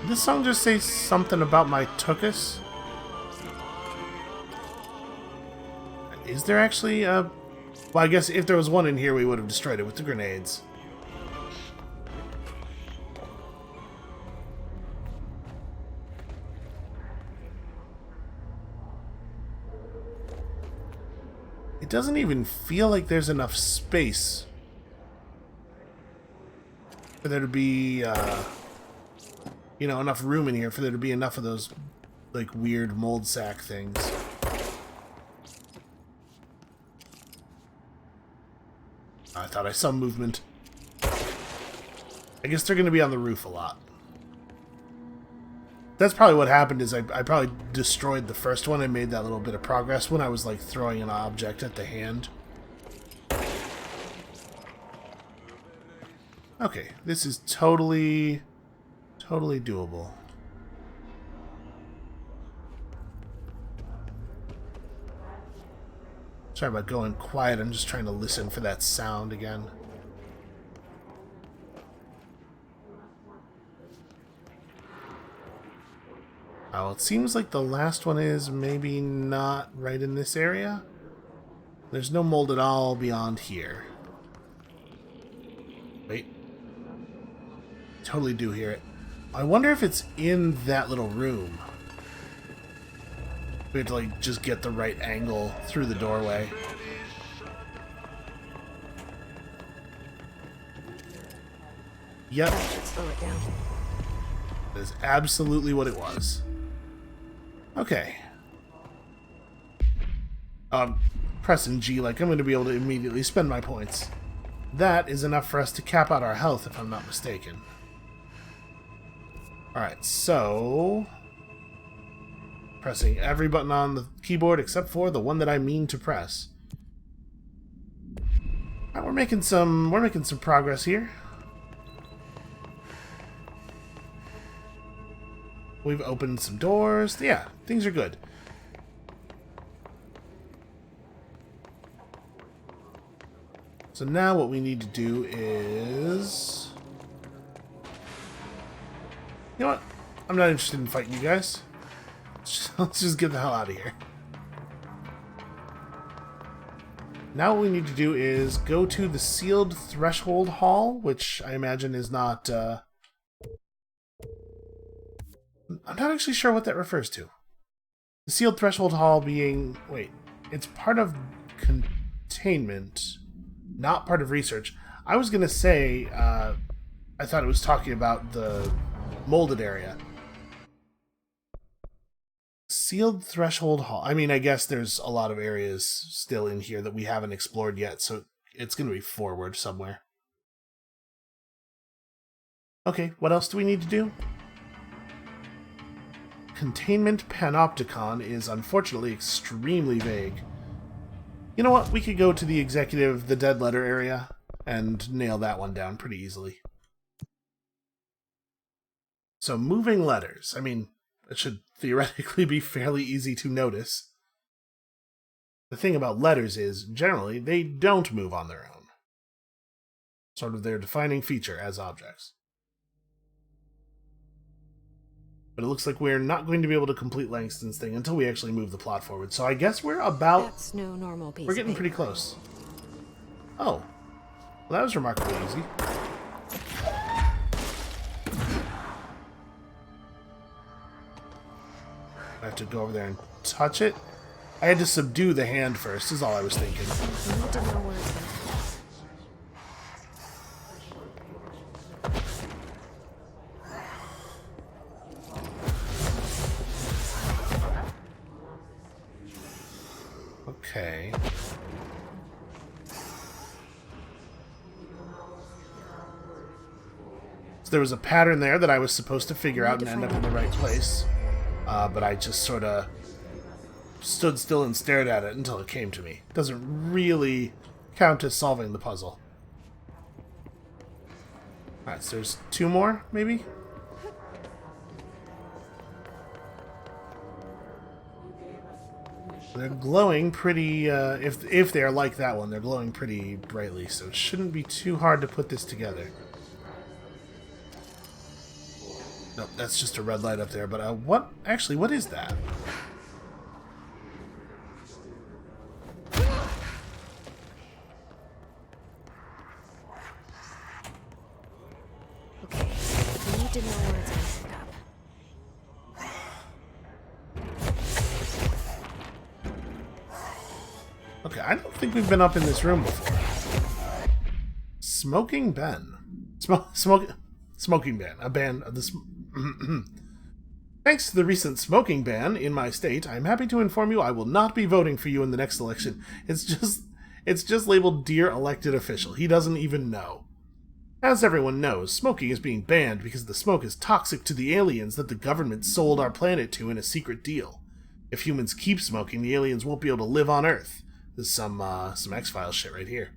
Did this song just say something about my tuchus? Is there actually a... Well, I guess if there was one in here, we would have destroyed it with the grenades. It doesn't even feel like there's enough space for there to be, you know, enough room in here for there to be enough of those, like, weird mold sack things. I thought I saw movement. I guess they're going to be on the roof a lot. That's probably what happened, is I probably destroyed the first one and made that little bit of progress when I was, like, throwing an object at the hand. Okay, this is totally doable. Sorry about going quiet, I'm just trying to listen for that sound again. Oh, it seems like the last one is maybe not right in this area. There's no mold at all beyond here. Wait. Totally do hear it. I wonder if it's in that little room. We have to, like, just get the right angle through the doorway. Yep. That is absolutely what it was. Okay. Pressing G like I'm going to be able to immediately spend my points. That is enough for us to cap out our health, if I'm not mistaken. Alright, so... Pressing every button on the keyboard except for the one that I mean to press. Alright, we're making some progress here. We've opened some doors. Yeah, things are good. So now what we need to do is... You know what? I'm not interested in fighting you guys. Let's just get the hell out of here. Now what we need to do is go to the sealed threshold hall, which I imagine is not... I'm not actually sure what that refers to. The sealed threshold hall being... Wait, it's part of containment, not part of research. I was going to say, I thought it was talking about the molded area. Sealed threshold hall. I mean, I guess there's a lot of areas still in here that we haven't explored yet, so it's going to be forward somewhere. Okay, what else do we need to do? Containment Panopticon is unfortunately extremely vague. You know what? We could go to the executive, the dead letter area, and nail that one down pretty easily. So, moving letters. I mean, it should theoretically be fairly easy to notice. The thing about letters is, generally, they don't move on their own. Sort of their defining feature as objects. But it looks like we're not going to be able to complete Langston's thing until we actually move the plot forward. So I guess we're about... That's no normal piece We're getting pretty close. Oh. Well, that was remarkably easy. I have to go over there and touch it. I had to subdue the hand first, is all I was thinking. We need to know where it's going. Okay. So there was a pattern there that I was supposed to figure out and end up in the right place. But I just sort of stood still and stared at it until it came to me. Doesn't really count as solving the puzzle. Alright, so there's two more, maybe? They're glowing pretty, if they're like that one, they're glowing pretty brightly, so it shouldn't be too hard to put this together. Nope, that's just a red light up there, but what is that? Okay, we need to know where it's going to end up. Okay, I don't think we've been up in this room before. Smoking Ben. Smoking ban. A ban of the... Thanks to the recent smoking ban in my state, I am happy to inform you I will not be voting for you in the next election. It's just labeled Dear Elected Official. He doesn't even know. As everyone knows, smoking is being banned because the smoke is toxic to the aliens that the government sold our planet to in a secret deal. If humans keep smoking, the aliens won't be able to live on Earth. This is some X-Files shit right here.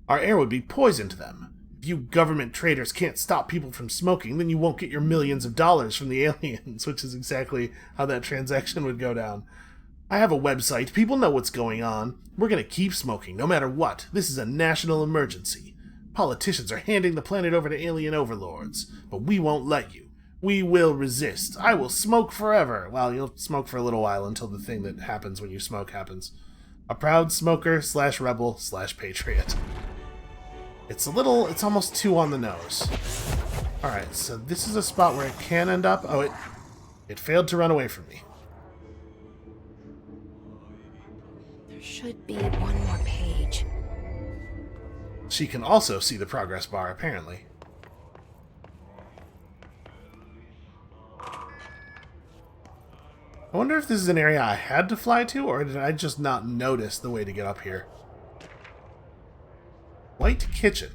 Our air would be poison to them. If you government traitors can't stop people from smoking, then you won't get your millions of dollars from the aliens, which is exactly how that transaction would go down. I have a website. People know what's going on. We're gonna keep smoking, no matter what. This is a national emergency. Politicians are handing the planet over to alien overlords, but we won't let you. We will resist. I will smoke forever. Well, you'll smoke for a little while until the thing that happens when you smoke happens. A proud smoker / rebel / patriot. It's almost too on the nose. Alright, so this is a spot where it can end up. Oh, it failed to run away from me. There should be one more page. She can also see the progress bar, apparently. I wonder if this is an area I had to fly to, or did I just not notice the way to get up here? White Kitchen.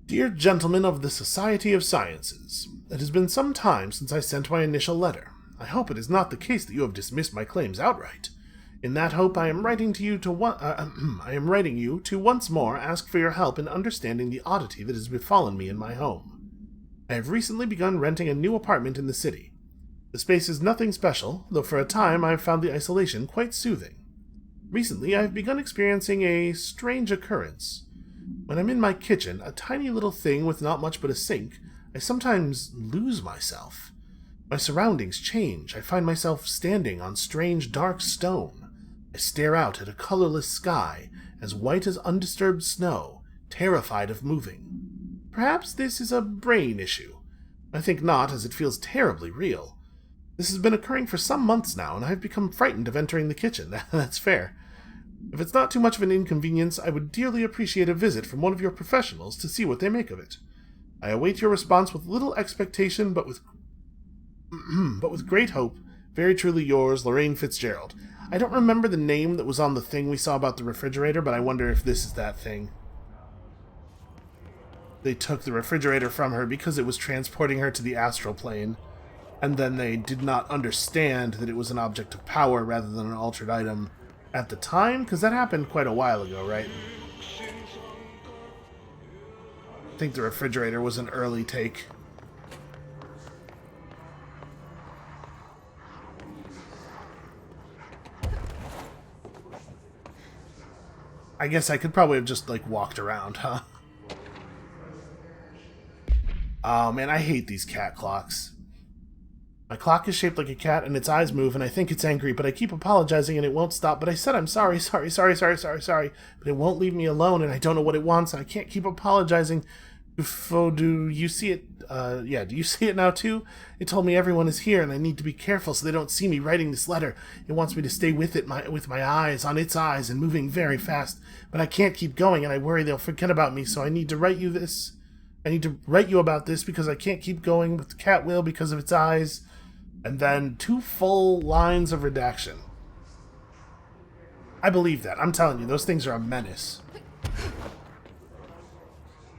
Dear gentlemen of the Society of Sciences, it has been some time since I sent my initial letter. I hope it is not the case that you have dismissed my claims outright. In that hope, I am writing you to once more ask for your help in understanding the oddity that has befallen me in my home. I have recently begun renting a new apartment in the city. The space is nothing special, though for a time I have found the isolation quite soothing. Recently, I have begun experiencing a strange occurrence. When I'm in my kitchen, a tiny little thing with not much but a sink, I sometimes lose myself. My surroundings change. I find myself standing on strange dark stone. I stare out at a colorless sky, as white as undisturbed snow, terrified of moving. Perhaps this is a brain issue. I think not, as it feels terribly real. This has been occurring for some months now, and I have become frightened of entering the kitchen. That's fair. If it's not too much of an inconvenience, I would dearly appreciate a visit from one of your professionals to see what they make of it. I await your response with little expectation, but with but with great hope. Very truly yours, Lorraine Fitzgerald. I don't remember the name that was on the thing we saw about the refrigerator, but I wonder if this is that thing. They took the refrigerator from her because it was transporting her to the astral plane, and then they did not understand that it was an object of power rather than an altered item at the time, because that happened quite a while ago, right? I think the refrigerator was an early take. I guess I could probably have just, like, walked around, huh? Oh, man, I hate these cat clocks. My clock is shaped like a cat, and its eyes move, and I think it's angry, but I keep apologizing, and it won't stop. But I said I'm sorry. But it won't leave me alone, and I don't know what it wants, and I can't keep apologizing. Do you see it? Do you see it now, too? It told me everyone is here, and I need to be careful so they don't see me writing this letter. It wants me to stay with it, with my eyes on its eyes, and moving very fast. But I can't keep going, and I worry they'll forget about me, so I need to write you this. I need to write you about this because I can't keep going, but the cat will because of its eyes. And then 2 full lines of redaction. I believe that. I'm telling you, those things are a menace.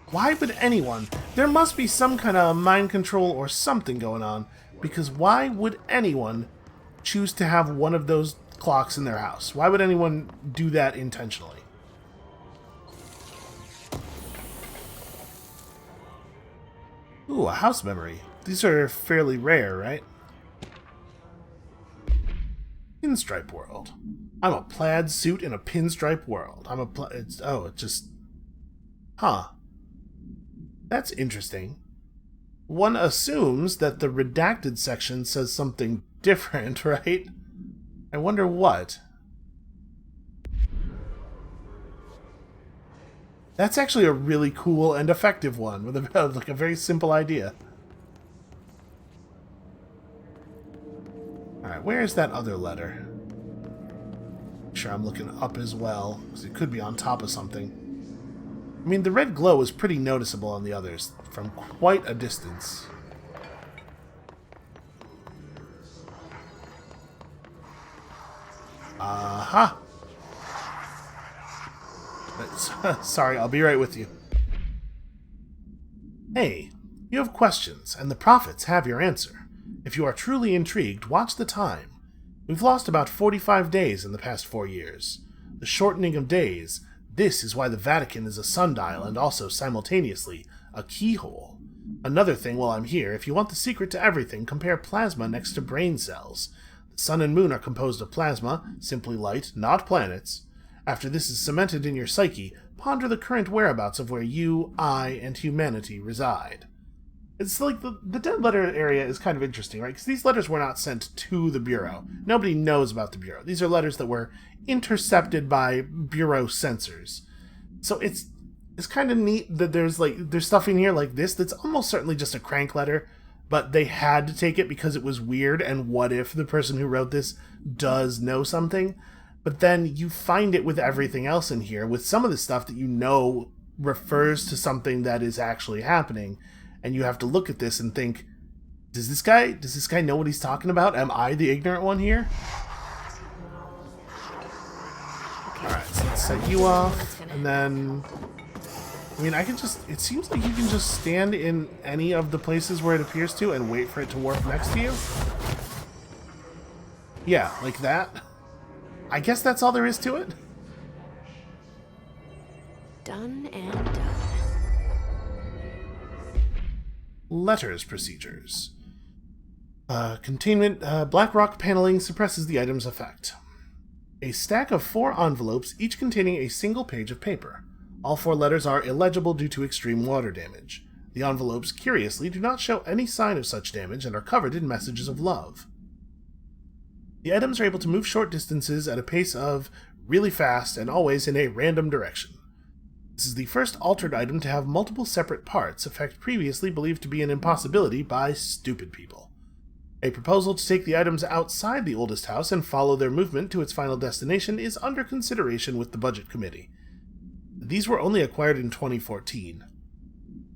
Why would anyone... There must be some kind of mind control or something going on, because why would anyone choose to have one of those clocks in their house? Why would anyone do that intentionally? Ooh, a house memory. These are fairly rare, right? Pinstripe world. I'm a plaid suit in a pinstripe world. Huh. That's interesting. One assumes that the redacted section says something different, right? I wonder what. That's actually a really cool and effective one with a very simple idea. Alright, where is that other letter? Make sure I'm looking up as well, because it could be on top of something. I mean, the red glow is pretty noticeable on the others, from quite a distance. Aha! Sorry, I'll be right with you. Hey, you have questions, and the prophets have your answer. If you are truly intrigued, watch the time. We've lost about 45 days in the past 4 years. The shortening of days, this is why the Vatican is a sundial and also, simultaneously, a keyhole. Another thing while I'm here, if you want the secret to everything, compare plasma next to brain cells. The sun and moon are composed of plasma, simply light, not planets. After this is cemented in your psyche, ponder the current whereabouts of where you, I, and humanity reside. It's like the dead letter area is kind of interesting, right? Because these letters were not sent to the Bureau. Nobody knows about the Bureau. These are letters that were intercepted by Bureau censors. So it's kind of neat that there's stuff in here like this that's almost certainly just a crank letter, but they had to take it because it was weird, and what if the person who wrote this does know something? But then you find it with everything else in here, with some of the stuff that you know refers to something that is actually happening, and you have to look at this and think, does this guy know what he's talking about? Am I the ignorant one here? Alright, so let's set you off, and then... I mean, it seems like you can just stand in any of the places where it appears to and wait for it to warp next to you. Yeah, like that. I guess that's all there is to it. Done and done. Letters procedures. Containment. Black rock paneling suppresses the item's effect. A stack of 4 envelopes, each containing a single page of paper. All 4 letters are illegible due to extreme water damage. The envelopes, curiously, do not show any sign of such damage and are covered in messages of love. The items are able to move short distances at a pace of really fast and always in a random direction. This is the first altered item to have multiple separate parts, a fact previously believed to be an impossibility by stupid people. A proposal to take the items outside the oldest house and follow their movement to its final destination is under consideration with the Budget Committee. These were only acquired in 2014,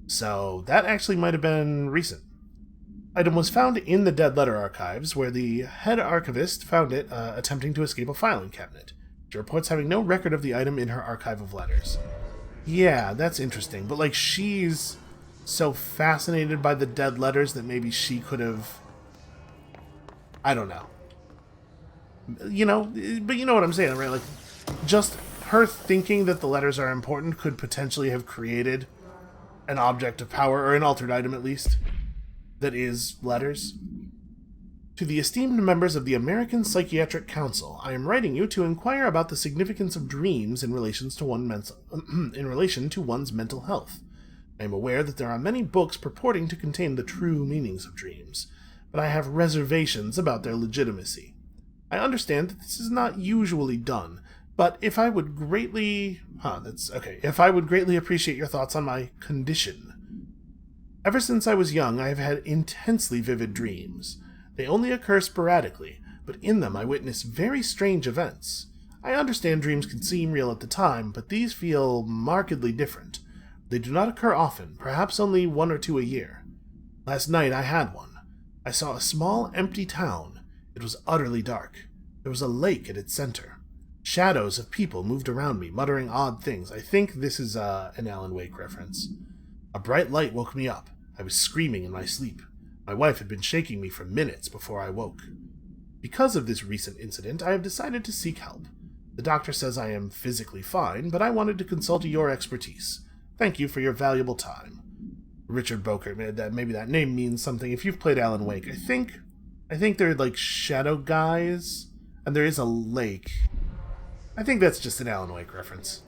so that actually might have been recent. Item was found in the Dead Letter Archives, where the head archivist found it attempting to escape a filing cabinet. She reports having no record of the item in her archive of letters. Yeah, that's interesting, but like she's so fascinated by the dead letters that maybe she could have... I don't know. You know, but you know what I'm saying, right? Like, just her thinking that the letters are important could potentially have created an object of power, or an altered item at least, that is letters. To the esteemed members of the American Psychiatric Council, I am writing you to inquire about the significance of dreams in relation to one's mental health. I am aware that there are many books purporting to contain the true meanings of dreams, but I have reservations about their legitimacy. I understand that this is not usually done, but if I would greatly appreciate your thoughts on my condition. Ever since I was young, I have had intensely vivid dreams. They only occur sporadically, but in them I witness very strange events. I understand dreams can seem real at the time, but these feel markedly different. They do not occur often, perhaps only 1 or 2 a year. Last night I had one. I saw a small, empty town. It was utterly dark. There was a lake at its center. Shadows of people moved around me, muttering odd things. I think this is an Alan Wake reference. A bright light woke me up. I was screaming in my sleep. My wife had been shaking me for minutes before I woke. Because of this recent incident, I have decided to seek help. The doctor says I am physically fine, but I wanted to consult your expertise. Thank you for your valuable time. Richard Boker, maybe that name means something. If you've played Alan Wake, I think they're like shadow guys, and there is a lake. I think that's just an Alan Wake reference.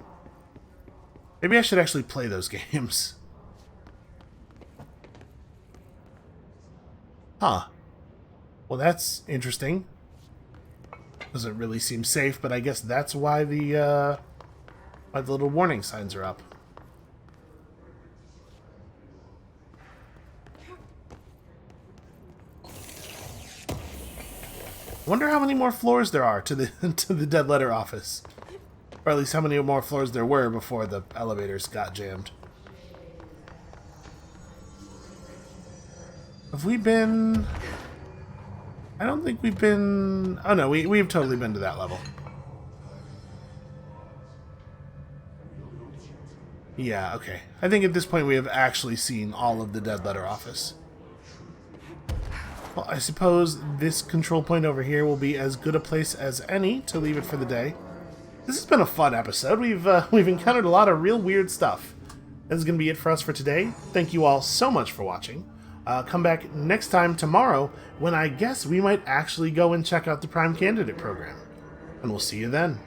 Maybe I should actually play those games. Huh. Well, that's interesting. Doesn't really seem safe, but I guess that's why the little warning signs are up. Wonder how many more floors there are to the to the Dead Letter office, or at least how many more floors there were before the elevators got jammed. Have we been... I don't think we've been... Oh no, we've totally been to that level. Yeah, okay. I think at this point we have actually seen all of the Dead Letter office. Well, I suppose this control point over here will be as good a place as any to leave it for the day. This has been a fun episode. We've encountered a lot of real weird stuff. This is going to be it for us for today. Thank you all so much for watching. Come back next time tomorrow when I guess we might actually go and check out the Prime Candidate program. And we'll see you then.